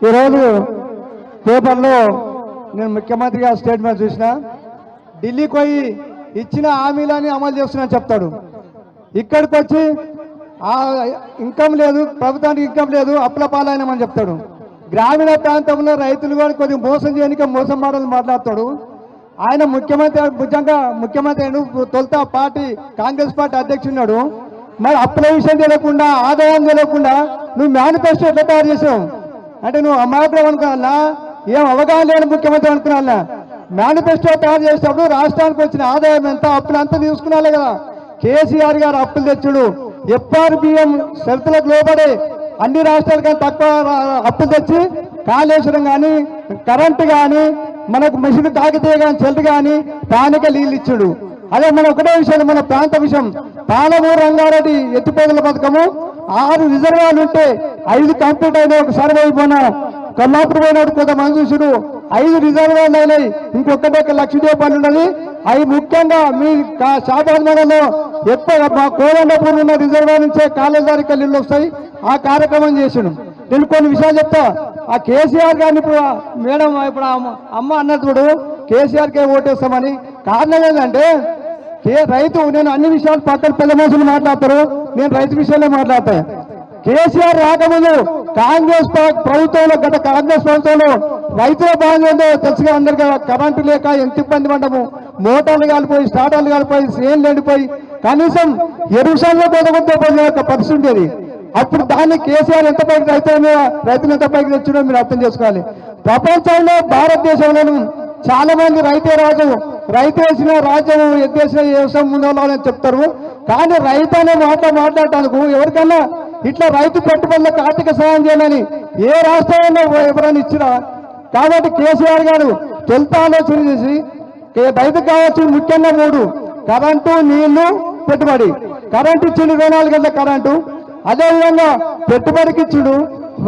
ఈరోజు పేపర్లో నేను ముఖ్యమంత్రి గారి స్టేట్మెంట్ చూసిన, ఢిల్లీకి పోయి ఇచ్చిన హామీలని అమలు చేస్తున్నా చెప్తాడు. ఇక్కడికి వచ్చి ఇన్కమ్ లేదు, ప్రభుత్వానికి ఇన్కమ్ లేదు, అప్పుల పాలైనమని చెప్తాడు. గ్రామీణ ప్రాంతంలో రైతులు కూడా కొద్దిగా మోసం చేయడానికి మోసం మాటలు మాట్లాడతాడు. ఆయన ముఖ్యమంత్రి తొలుత పార్టీ కాంగ్రెస్ పార్టీ అధ్యక్షున్నాడు. మరి అప్పుల విషయం తెలియకుండా, ఆదాయం తెలియకుండా నువ్వు మేనిఫెస్టో ఎట్లా తయారు చేసావు అంటే నువ్వు అమాయకుడు అనుకున్నా, ఏం అవగాహన లేని ముఖ్యమంత్రి అనుకున్నా. మేనిఫెస్టో తయారు చేసినప్పుడు రాష్ట్రానికి వచ్చిన ఆదాయం ఎంత, అప్పులు అంతా తీసుకున్నాలే కదా. కేసీఆర్ గారు అప్పులు తెచ్చుడు, FRBM షరతులకు లోబడి అన్ని రాష్ట్రాల కన్నా తక్కువ అప్పులు తెచ్చి కాళేశ్వరం కానీ, కరెంటు కానీ, మనకు మిషన్ తాగితే కానీ, చెల్లు కానీ తానికే నీళ్ళు ఇచ్చుడు. అదే మన ఒకటే విషయం, మన ప్రాంత విషయం, పాలమూరు రంగారెడ్డి ఎత్తిపోతల పథకము 6 రిజర్వాయర్లు ఉంటే 5 కంప్లీట్ అయినా, ఒక సర్వే అయిపోయినా కొల్లాపూర్ పోయినాడు కొంతమంది చూసుడు 5 రిజర్వాయర్లు అయినాయి. ఇంకొకటి 1 లక్ష రూపాయలు ఉన్నది. అవి ముఖ్యంగా మీ షాబాద్ మండలంలో ఎక్కువ మా కోదండపూర్ ఉన్న రిజర్వాయర్ నుంచే కాళేశ్వరికి నీళ్ళు వస్తాయి. ఆ కార్యక్రమం చేసాడు. నేను కొన్ని విషయాలు చెప్తా. ఆ కేసీఆర్ గారిని ఇప్పుడు మేడం ఇప్పుడు అమ్మ అన్నప్పుడు కేసీఆర్కే ఓటేస్తామని కారణం ఏంటంటే రైతు, నేను అన్ని విషయాలు పక్కన పెద్ద మనుషులు మాట్లాడతారు, నేను రైతు విషయాల్లో మాట్లాడతాను. కేసీఆర్ రాకముందు కాంగ్రెస్ ప్రభుత్వంలో, గత కాంగ్రెస్ ప్రభుత్వంలో రైతుల బాధ్యత తెలుసుగా అందరికీ. కరెంటు లేక ఎంత ఇబ్బంది పడ్డాము, మోటార్లు కాలిపోయి, స్టార్టర్లు కాలిపోయి, సేన్లు ఎండిపోయి, కనీసం ఎరువుసాల్లో కొద్దిగా పరిస్థితి ఉండేది. అప్పుడు దాన్ని కేసీఆర్ ఎంత పైకి రైతులు ఎంత పైకి తెచ్చిందో మీరు అర్థం చేసుకోవాలి. ప్రపంచంలో, భారతదేశంలోనూ చాలా మంది రైతే రాజు, రైతు వేసిన రాజ్యం, ఎత్తేసిన వ్యవసాయం ముందు చెప్తారు. కానీ రైతు అనే మాట్లాడటానికి ఎవరికన్నా ఇట్లా రైతు పెట్టుబడులకు ఆర్థిక సహాయం చేయాలని ఏ రాష్ట్రంలో ఎవరైనా ఇచ్చినా. కాబట్టి కేసీఆర్ గారు తొలుత ఆలోచన చేసి రైతుకు కావచ్చు ముఖ్యంగా 3: కరెంటు, నీళ్లు, పెట్టుబడి. కరెంటు ఇచ్చిండు, 24 గంటల కరెంటు. అదేవిధంగా పెట్టుబడికి ఇచ్చుడు,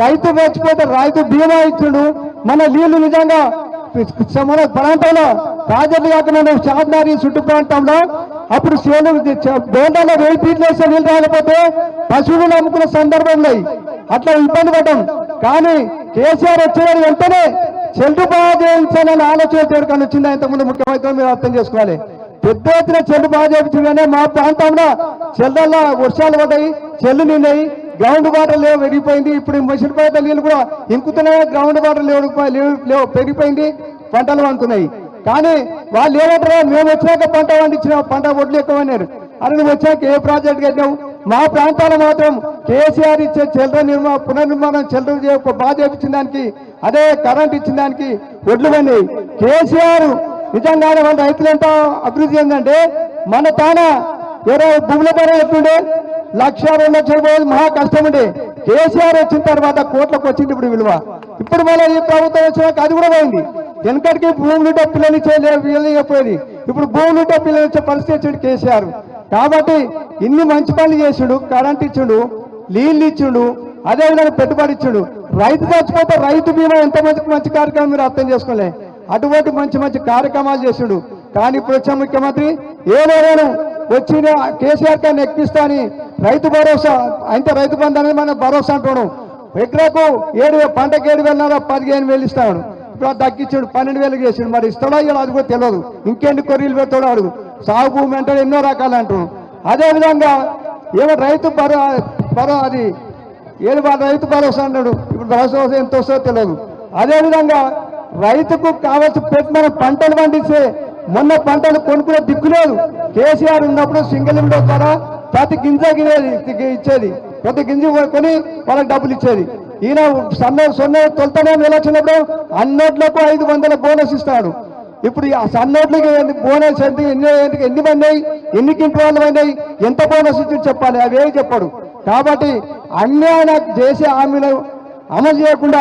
రైతు చచ్చిపోతే రైతు బీమా ఇచ్చుడు. మన నీళ్లు నిజంగా మన ప్రాంతంలో ప్రాజెక్టు కాకుండా చార్మినార్ చుట్టు ప్రాంతంలో అప్పుడు బోండాలో 1000 ఫీట్లు వేస్తే నీళ్ళు రాకపోతే పశువులు అమ్ముకున్న సందర్భంలో అట్లా ఇబ్బంది పడ్డాం. కానీ కేసీఆర్ వచ్చిన వెంటనే చెల్లు బాగా చేయించాలని ఆలోచన చేయడానికి వచ్చింది. ఇంతకుముందు ముఖ్యమంత్రి మీరు అర్థం చేసుకోవాలి. పెద్ద ఎత్తున చెల్లు బాగా చేయించగానే మా ప్రాంతంలో చెల్లెల్లో వర్షాలు పడ్డాయి, చెల్లు నిండాయి, గ్రౌండ్ వాటర్ లేవు, పెరిగిపోయింది. ఇప్పుడు మసిలిపోయిన నీళ్ళు కూడా ఇంకుతున్నాయి, గ్రౌండ్ వాటర్ లేవు పెరిగిపోయింది, పంటలు వండుతున్నాయి. కానీ వాళ్ళు ఏమంటారు, మేము వచ్చినాక పంట పండించిన పంట ఒడ్లు ఎక్కువన్నారు. అరే నువ్వు వచ్చాక ఏ ప్రాజెక్ట్ కట్టినావు? మా ప్రాంతాల్లో మాత్రం కేసీఆర్ ఇచ్చే పునర్నిర్మాణం చెల్లు బాగా చేయించిన దానికి, అదే కరెంట్ ఇచ్చిన దానికి ఒడ్లు పోయినాయి. కేసీఆర్ నిజంగానే మన రైతులు ఎంత అభివృద్ధి చెందంటే, మన తాన ఎవరో భూముల ధర ఎట్లుండే 1,00,000, 2,00,000 రూపాయలు మహా కష్టం ఉండే. కేసీఆర్ వచ్చిన తర్వాత కోట్లకు వచ్చింది ఇప్పుడు విలువ. ఇప్పుడు మళ్ళీ ఈ ప్రభుత్వం వచ్చినాక అది కూడా పోయింది. వెనకటికి భూములుంటే పిల్లలు ఇచ్చేది, ఇప్పుడు భూములుంటే పిల్లలు ఇచ్చే పరిస్థితి వచ్చిండు కేసీఆర్. కాబట్టి ఇన్ని మంచి పనులు చేసిండు, కరెంట్ ఇచ్చిండు, నీళ్ళు ఇచ్చిండు, అదేవిధంగా పెట్టుబడి ఇచ్చిండు. రైతు చచ్చిపోతే రైతు బీమా ఎంత మంచి కార్యక్రమం మీరు అర్థం చేసుకోలే. అటువంటి మంచి కార్యక్రమాలు చేసిండు. కానీ ఇప్పుడు వచ్చే ముఖ్యమంత్రి ఏదైనా వచ్చి కేసీఆర్ గారిని ఎక్కిస్తా అని రైతు భరోసా అంటే రైతు బంధు అనేది మన భరోసా అంటున్నాడు. ఎకరాకు పంటకు 7,000, 15,000 ఇస్తాడు. ఇప్పుడు తగ్గించాడు, 12,000 చేసాడు. మరి ఇస్తాడో ఇలా అది కూడా తెలియదు. ఇంకెన్ని కొర్రీలు పెడతాడో అడుగు. సాగు భూమి అంటే ఎన్నో రకాలు అంటున్నాడు. అదేవిధంగా రైతు అది రైతు భరోసా అన్నాడు. ఇప్పుడు భరోసా ఎంత వస్తుందో తెలియదు. అదేవిధంగా రైతుకు కావాల్సి మన పంటలు పండిస్తే మొన్న పంటలు కొనుక్కునే దిక్కు లేదు. కేసీఆర్ ఉన్నప్పుడు సింగిల్ విండో ద్వారా ప్రతి గింజ ఇచ్చేది, ప్రతి గింజ కొని వాళ్ళకి డబ్బులు ఇచ్చేది. ఈయన తొలుతనే వచ్చినప్పుడు అన్నోట్లకు 500 బోనస్ ఇస్తాడు. ఇప్పుడు ఆ సన్నోట్లకి బోనస్ ఎన్ని పడినాయి, ఎన్ని కింటాలు వాళ్ళు పడినాయి, ఎంత బోనస్ ఇచ్చి చెప్పాలి, అవేవి చెప్పాడు. కాబట్టి అన్ని ఆయన చేసే హామీలు అమలు చేయకుండా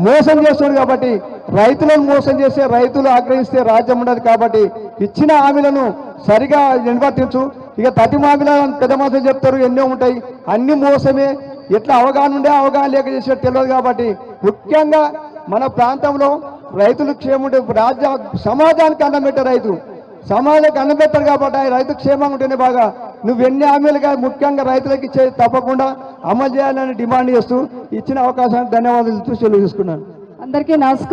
మోసం చేస్తాడు. కాబట్టి రైతులను మోసం చేస్తే, రైతులు ఆగ్రహిస్తే రాజ్యం ఉండదు. కాబట్టి ఇచ్చిన హామీలను సరిగా నిర్వర్తించు. ఇక తటి హామీలను పెద్ద మనుషులు చెప్తారు, ఎన్నో ఉంటాయి, అన్ని మోసమే. ఎట్లా అవగాహన ఉండే అవగాహన లేక చేసేది తెలియదు. కాబట్టి ముఖ్యంగా మన ప్రాంతంలో రైతులు క్షేమంటే సమాజానికి అన్నం పెట్టే రైతు, సమాజానికి అన్నం పెట్టారు. కాబట్టి రైతు క్షేమంగా ఉంటేనే బాగా. నువ్వు ఎన్ని హామీలుగా ముఖ్యంగా రైతులకు ఇచ్చేది తప్పకుండా అమలు చేయాలని డిమాండ్ చేస్తూ ఇచ్చిన అవకాశానికి ధన్యవాదాలు సెలవు తీసుకున్నాను. అందరికీ నమస్కారం.